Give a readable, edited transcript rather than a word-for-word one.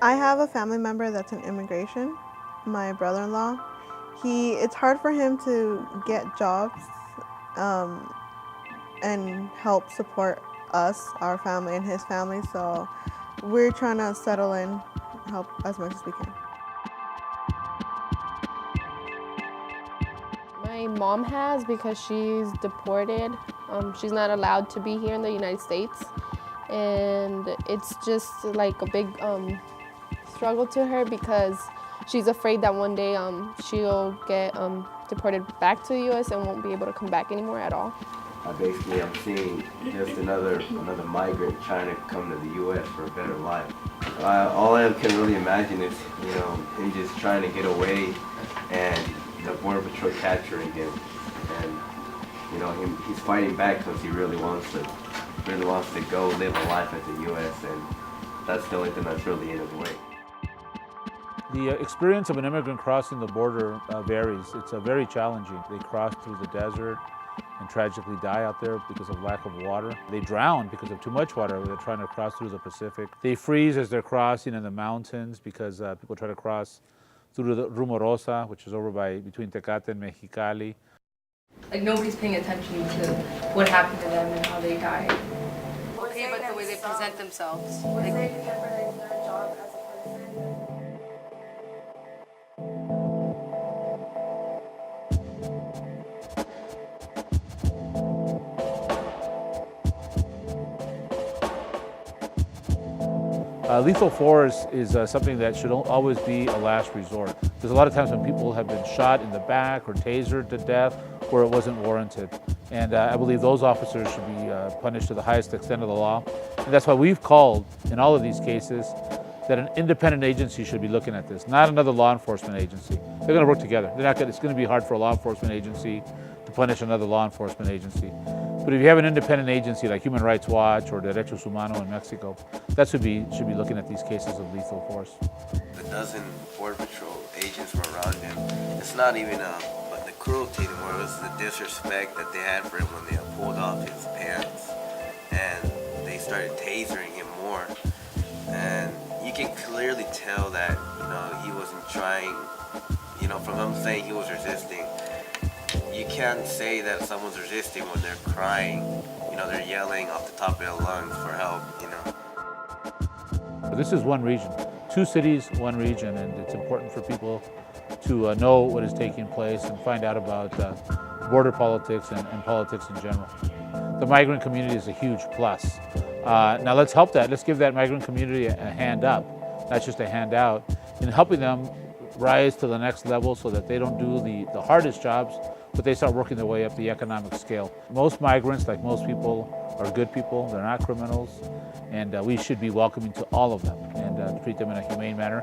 I have a family member that's in immigration, my brother-in-law. It's hard for him to get jobs um, and help support us, our family, and his family. So we're trying to settle in, help as much as we can. My mom has because she's deported. She's not allowed to be here in the United States. And it's just like a big struggle to her because she's afraid that one day she'll get deported back to the U.S. and won't be able to come back anymore at all. Basically, I'm seeing just another migrant trying to come to the U.S. for a better life. All I can really imagine is, him just trying to get away and the Border Patrol capturing him. And, he's fighting back because he really wants to go live a life at the U.S. and that's the only thing that's really in his way. The experience of an immigrant crossing the border varies. It's very challenging. They cross through the desert and tragically die out there because of lack of water. They drown because of too much water. They're trying to cross through the Pacific. They freeze as they're crossing in the mountains because people try to cross through the Rumorosa, which is over between Tecate and Mexicali. Like nobody's paying attention to what happened to them and how they died. Okay, but the way they present themselves. Like, Lethal force is something that should always be a last resort. There's a lot of times when people have been shot in the back or tasered to death where it wasn't warranted. And I believe those officers should be punished to the highest extent of the law. And that's why we've called, in all of these cases, that an independent agency should be looking at this, not another law enforcement agency. They're going to work together. It's going to be hard for a law enforcement agency to punish another law enforcement agency. But if you have an independent agency like Human Rights Watch or Derechos Humanos in Mexico, that should be looking at these cases of lethal force. The dozen Border Patrol agents were around him. It's not even but the cruelty anymore. It was the disrespect that they had for him when they pulled off his pants and they started tasering him more. And you can clearly tell that he wasn't trying. From him saying he was resisting. You can't say that someone's resisting when they're crying. They're yelling off the top of their lungs for help. This is one region, 2 cities, 1 region, and it's important for people to know what is taking place and find out about border politics and politics in general. The migrant community is a huge plus. Now let's help that. Let's give that migrant community a hand up, not just a hand out, in helping them rise to the next level so that they don't do the hardest jobs, but they start working their way up the economic scale. Most migrants, like most people, are good people. They're not criminals, and we should be welcoming to all of them and treat them in a humane manner.